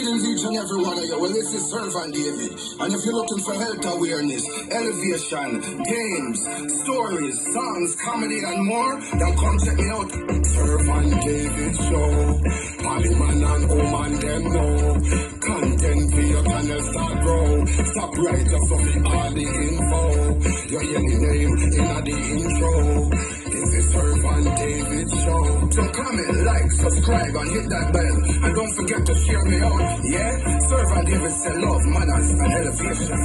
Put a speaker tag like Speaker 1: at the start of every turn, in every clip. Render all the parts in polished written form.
Speaker 1: Greetings each and every one of you. Well, this is Servant David. And if you're looking for health awareness, elevation, games, stories, songs, comedy, and more, then come check me out. Servant David Show. Party man and woman, them know. Content for your channel start grow. Stop right up from me all the info. Your yelling name in the intro. This is Servant David Show. So comment, like, subscribe, and hit that bell. And don't forget to share me out. Yeah? Servant David said love, manners, and elevation.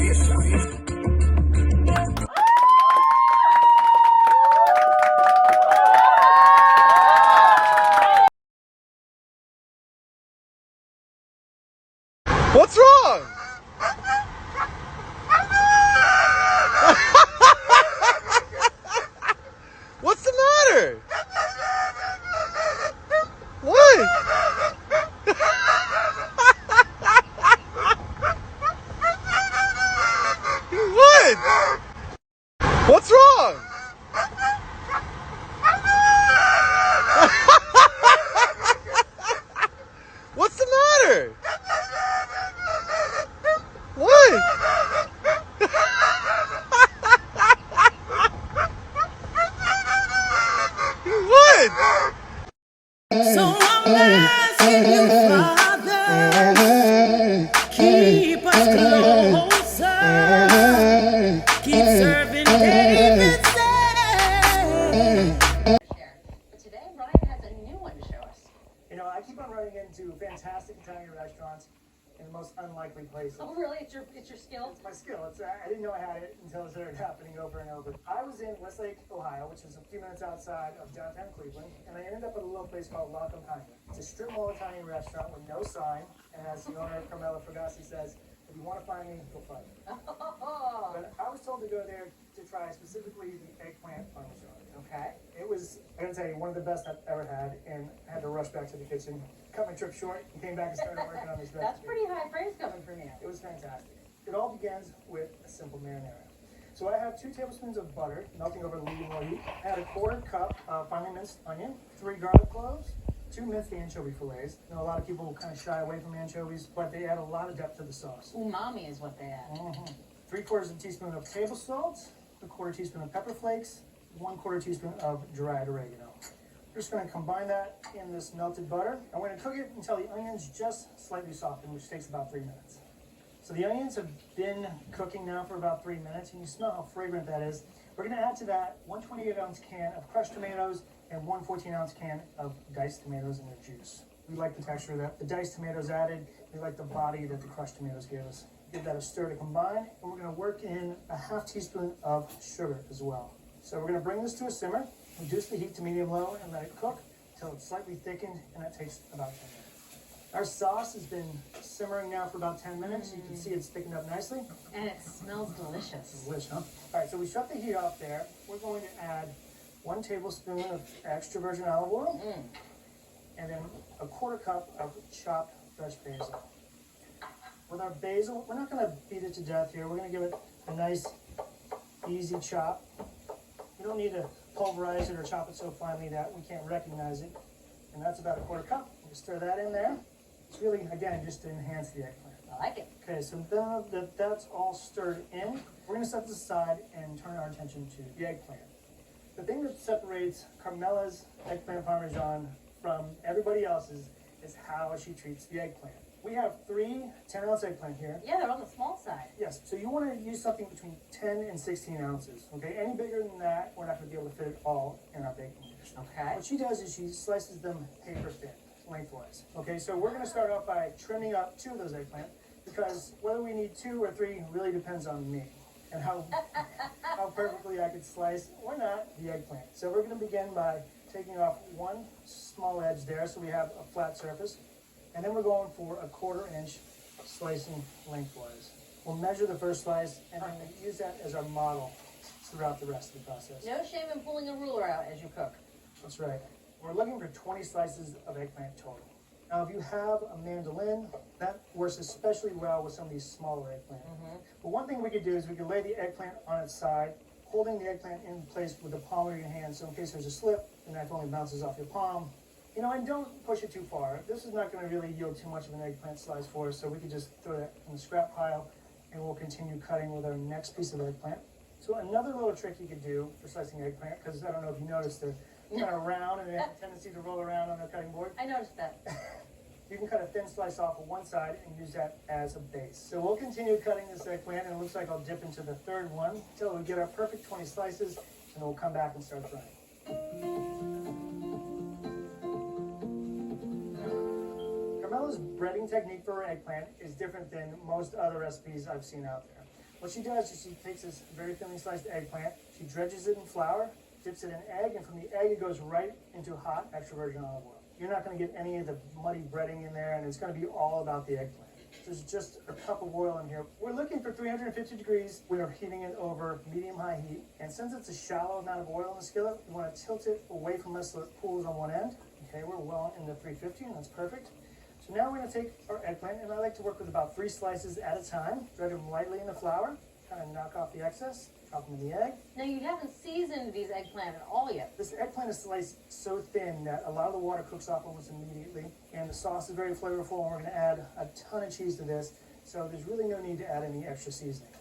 Speaker 2: What's wrong? What's the matter? What? What? What's wrong? What's the matter? What? What?
Speaker 3: So I'm asking you, Father, keep us closer, keep serving David's
Speaker 4: But today, Ryan has a new one to show us.
Speaker 5: You know, I keep on running into fantastic Italian restaurants in the most unlikely places.
Speaker 4: Oh, really? It's your skill?
Speaker 5: It's my skill. I didn't know I had it until it started happening over and over. I was in Westlake, Ohio, which is a few minutes outside of downtown Cleveland, and I ended up at a little place called La Campagna. It's a strip mall Italian restaurant with no sign, and as the owner, Carmela Fragasi, says, if you want to find me, go find me.
Speaker 4: Oh,
Speaker 5: But I was told to go there to try specifically the eggplant parmesan.
Speaker 4: okay.
Speaker 5: It was, I gotta tell you, one of the best I've ever had, and I had to rush back to the kitchen, cut my trip short, and came back and started working on this recipe.
Speaker 4: That's pretty high praise coming from you.
Speaker 5: It was fantastic. It all begins with a simple marinara. So I have 2 tablespoons of butter melting over medium-low heat. I had a 1/4 cup of finely minced onion, 3 garlic cloves, 2 minced anchovy fillets. You know, a lot of people kind of shy away from anchovies, but they add a lot of depth to the sauce.
Speaker 4: Umami is what they add.
Speaker 5: 3/4 teaspoon of table salt, 1/4 teaspoon of pepper flakes, 1/4 teaspoon of dried oregano. We're just going to combine that in this melted butter. And we're going to cook it until the onions just slightly soften, which takes about 3 minutes. So the onions have been cooking now for about 3 minutes, and you smell how fragrant that is. We're going to add to that 1 28-ounce can of crushed tomatoes and 1 14-ounce can of diced tomatoes and their juice. We like the texture that the diced tomatoes added. We like the body that the crushed tomatoes give us. Give that a stir to combine, and we're going to work in a 1/2 teaspoon of sugar as well. So we're going to bring this to a simmer, reduce the heat to medium-low, and let it cook until it's slightly thickened, and that takes about 10 minutes. Our sauce has been simmering now for about 10 minutes. You can see it's thickened up nicely.
Speaker 4: And it smells delicious.
Speaker 5: Delicious, huh? All right, so we shut the heat off there. We're going to add 1 tablespoon of extra virgin olive oil, and then a 1/4 cup of chopped fresh basil. With our basil, we're not going to beat it to death here. We're going to give it a nice, easy chop. You don't need to pulverize it or chop it so finely that we can't recognize it. And that's about a 1/4 cup. You stir that in there. It's really, again, just to enhance the eggplant.
Speaker 4: I like it.
Speaker 5: Okay, so now that that's all stirred in, we're going to set this aside and turn our attention to the eggplant. The thing that separates Carmela's eggplant parmesan from everybody else's is how she treats the eggplant. We have 3 10-ounce eggplant here.
Speaker 4: Yeah, they're on the small side.
Speaker 5: Yes, so you want to use something between 10 and 16 ounces, okay? Any bigger than that, we're not going to be able to fit it all in our baking dish.
Speaker 4: Okay.
Speaker 5: What she does is she slices them paper thin, lengthwise. Okay, so we're going to start off by trimming up 2 of those eggplant, because whether we need 2 or 3 really depends on me and how perfectly I could slice or not the eggplant. So we're going to begin by taking off 1 small edge there so we have a flat surface. And then we're going for a 1/4 inch slicing lengthwise. We'll measure the first slice and then we'll use that as our model throughout the rest of the process.
Speaker 4: No shame in pulling a ruler out as you cook.
Speaker 5: That's right. We're looking for 20 slices of eggplant total. Now, if you have a mandolin, that works especially well with some of these smaller eggplant. But one thing we could do is we could lay the eggplant on its side, holding the eggplant in place with the palm of your hand, so in case there's a slip, the knife only bounces off your palm, You know, and don't push it too far. This is not going to really yield too much of an eggplant slice for us, so we could just throw that in the scrap pile, and we'll continue cutting with our next piece of eggplant. So another little trick you could do for slicing eggplant, because I don't know if you noticed, they're kind of round and they have a tendency to roll around on the cutting board.
Speaker 4: I noticed that.
Speaker 5: You can cut a thin slice off of one side and use that as a base. So we'll continue cutting this eggplant, and it looks like I'll dip into the third one until we get our perfect 20 slices, and then we'll come back and start frying. Carmela's breading technique for her eggplant is different than most other recipes I've seen out there. What she does is she takes this very thinly sliced eggplant, she dredges it in flour, dips it in egg, and from the egg it goes right into hot extra virgin olive oil. You're not going to get any of the muddy breading in there, and it's going to be all about the eggplant. There's just a cup of oil in here. We're looking for 350 degrees. We are heating it over medium-high heat, and since it's a shallow amount of oil in the skillet, we want to tilt it away from us so it pools on one end. Okay, we're well into 350, and that's perfect. So now we're going to take our eggplant, and I like to work with about 3 slices at a time. Thread them lightly in the flour, kind of knock off the excess, drop them in the egg.
Speaker 4: Now, you haven't seasoned these eggplant at all yet.
Speaker 5: This eggplant is sliced so thin that a lot of the water cooks off almost immediately, and the sauce is very flavorful, and we're going to add a ton of cheese to this, so there's really no need to add any extra seasoning.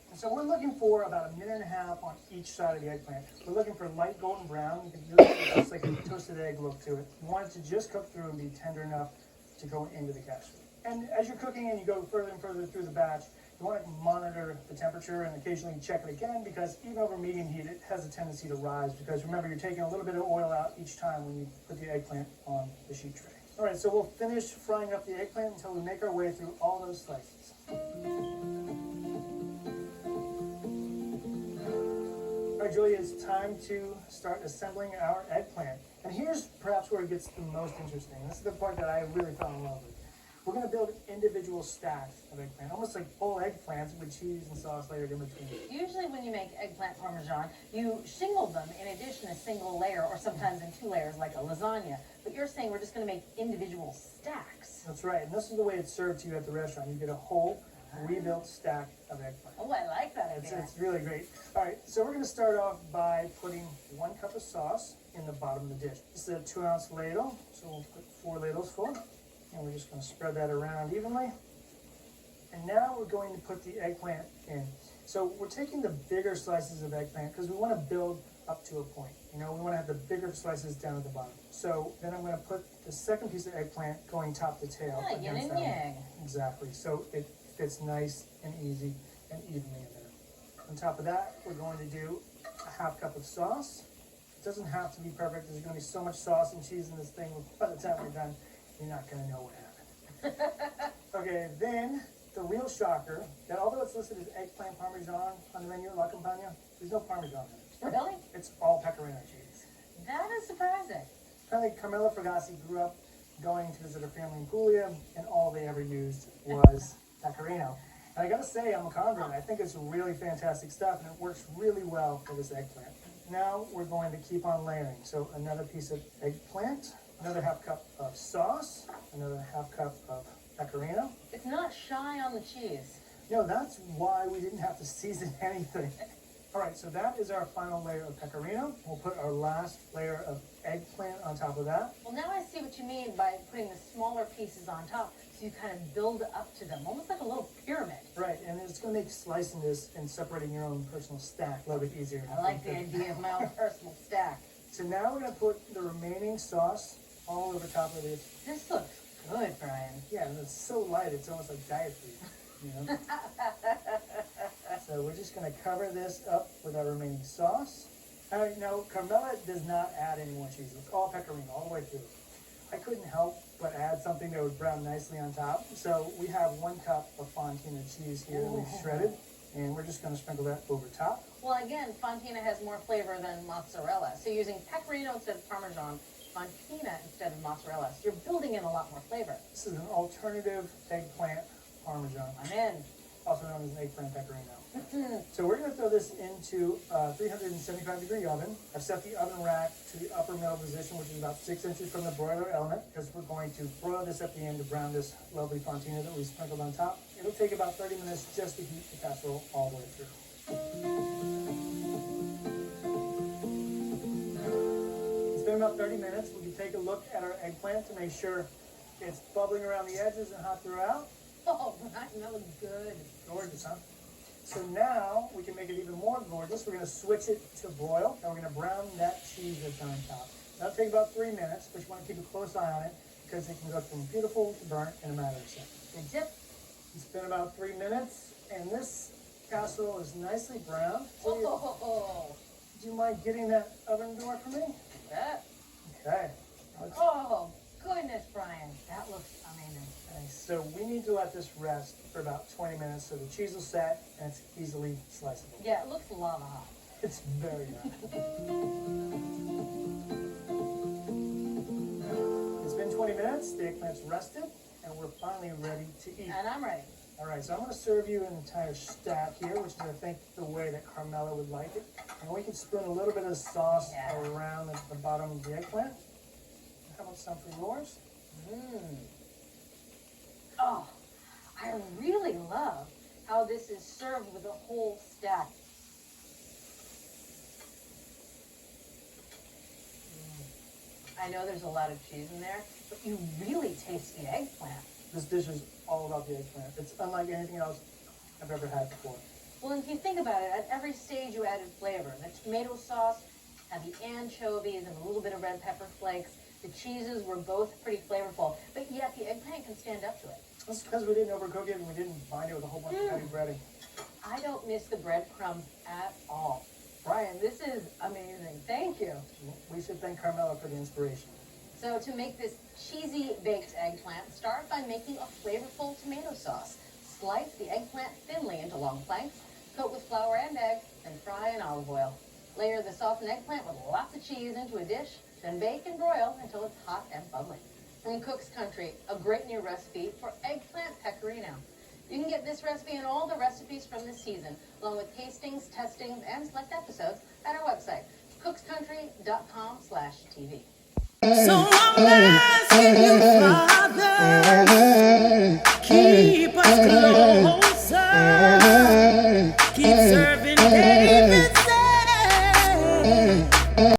Speaker 5: And so we're looking for about 1.5 minutes on each side of the eggplant. We're looking for light golden brown. You can really get just like a toasted egg look to it. You want it to just cook through and be tender enough to go into the casserole. And as you're cooking and you go further and further through the batch, you want to monitor the temperature and occasionally check it again, because even over medium heat, it has a tendency to rise, because remember, you're taking a little bit of oil out each time when you put the eggplant on the sheet tray. All right, so we'll finish frying up the eggplant until we make our way through all those slices. All right, Julia, it's time to start assembling our eggplant. And here's perhaps where it gets the most interesting. This is the part that I really fell in love with. We're going to build individual stacks of eggplant, almost like whole eggplants with cheese and sauce layered in between.
Speaker 4: Usually when you make eggplant parmesan, you shingle them in addition to a single layer, or sometimes in 2 layers like a lasagna. But you're saying we're just going to make individual stacks.
Speaker 5: That's right, and this is the way it's served to you at the restaurant. You get a whole rebuilt stack of eggplant.
Speaker 4: Oh, I like that idea.
Speaker 5: It's really great. All right, so we're going to start off by putting 1 cup of sauce in the bottom of the dish. This is a 2-ounce ladle, so we'll put 4 ladles full. And we're just going to spread that around evenly. And now we're going to put the eggplant in. So we're taking the bigger slices of eggplant because we want to build up to a point. You know, we want to have the bigger slices down at the bottom. So then I'm going to put the second piece of eggplant going top to tail.
Speaker 4: Yeah, yin
Speaker 5: against
Speaker 4: and
Speaker 5: that one.
Speaker 4: yang.
Speaker 5: Exactly. So it fits nice and easy and evenly in there. On top of that, we're going to do a 1/2 cup of sauce. It doesn't have to be perfect. There's going to be so much sauce and cheese in this thing. By the time we're done, you're not going to know what happened. Okay, then the real shocker, that although it's listed as eggplant parmesan on the menu, La Campagna, there's no parmesan in it.
Speaker 4: Really?
Speaker 5: It's all pecorino cheese.
Speaker 4: That is surprising.
Speaker 5: Apparently Carmela Fragasi grew up going to visit her family in Puglia, and all they ever used was pecorino. And I gotta say, I'm a convert. I think it's really fantastic stuff, and it works really well for this eggplant. Now we're going to keep on layering. So another piece of eggplant, another 1/2 cup of sauce, another 1/2 cup of pecorino.
Speaker 4: It's not shy on the cheese.
Speaker 5: No, that's why we didn't have to season anything. All right, so that is our final layer of pecorino. We'll put our last layer of eggplant on top of that.
Speaker 4: Well, now I see what you mean by putting the smaller pieces on top, so you kind of build up to them, almost like a little pyramid.
Speaker 5: Right, and it's going to make slicing this and separating your own personal stack a little bit easier.
Speaker 4: I like the idea of my own personal stack.
Speaker 5: So now we're going to put the remaining sauce all over top of this.
Speaker 4: This looks good, Brian.
Speaker 5: Yeah, and it's so light, it's almost like diet food, you know? So we're just going to cover this up with our remaining sauce. All right, now Carmela does not add any more cheese. It's all pecorino all the way through. I couldn't help but add something that would brown nicely on top. So we have 1 cup of Fontina cheese here that we've shredded, and we're just going to sprinkle that over top.
Speaker 4: Well, again, Fontina has more flavor than mozzarella. So using pecorino instead of Parmesan, Fontina instead of mozzarella. So you're building in a lot more flavor.
Speaker 5: This is an alternative eggplant Parmesan,
Speaker 4: I'm in.
Speaker 5: also known as an eggplant pecorino. So we're going to throw this into a 375-degree oven. I've set the oven rack to the upper middle position, which is about 6 inches from the broiler element, because we're going to broil this at the end to brown this lovely Fontina that we sprinkled on top. It'll take about 30 minutes just to heat the casserole all the way through. It's been about 30 minutes. We can take a look at our eggplant to make sure it's bubbling around the edges and hot throughout.
Speaker 4: Oh, Brian, that looks good.
Speaker 5: Gorgeous, huh? So now we can make it even more gorgeous. We're going to switch it to broil, and we're going to brown that cheese that's on top. That'll take about 3 minutes, but you want to keep a close eye on it because it can go from beautiful to burnt in a matter of seconds.
Speaker 4: Good tip.
Speaker 5: It's been about 3 minutes, and this casserole is nicely browned. So do you mind getting that oven door for me?
Speaker 4: That.
Speaker 5: Okay.
Speaker 4: Oh, goodness, Brian. That looks amazing.
Speaker 5: Nice. So we need to let this rest for about 20 minutes so the cheese will set and it's easily sliceable.
Speaker 4: Yeah, it looks lava hot.
Speaker 5: It's very hot. It's been 20 minutes, the eggplant's rested, and we're finally ready to eat.
Speaker 4: And I'm ready.
Speaker 5: All right, so I'm going to serve you an entire stack here, which is, I think, the way that Carmela would like it. And we can spoon a little bit of sauce around the bottom of the eggplant. How about some for yours?
Speaker 4: Oh, I really love how this is served with a whole stack. I know there's a lot of cheese in there, but you really taste the eggplant.
Speaker 5: This dish is all about the eggplant. It's unlike anything else I've ever had before.
Speaker 4: Well, if you think about it, at every stage you added flavor. The tomato sauce had the anchovies and a little bit of red pepper flakes. The cheeses were both pretty flavorful, but yet the eggplant can stand up to it.
Speaker 5: That's because we didn't overcook it and we didn't bind it with a whole bunch of heavy breading.
Speaker 4: I don't miss the breadcrumbs at all. Brian, this is amazing. Thank you.
Speaker 5: We should thank Carmela for the inspiration.
Speaker 4: So to make this cheesy baked eggplant, start by making a flavorful tomato sauce. Slice the eggplant thinly into long planks, coat with flour and egg, and fry in olive oil. Layer the softened eggplant with lots of cheese into a dish, then bake and broil until it's hot and bubbling. From Cook's Country, a great new recipe for eggplant pecorino. You can get this recipe and all the recipes from this season, along with tastings, testings, and select episodes at our website, cookscountry.com/TV.
Speaker 3: So I'm asking you, Father, keep us close.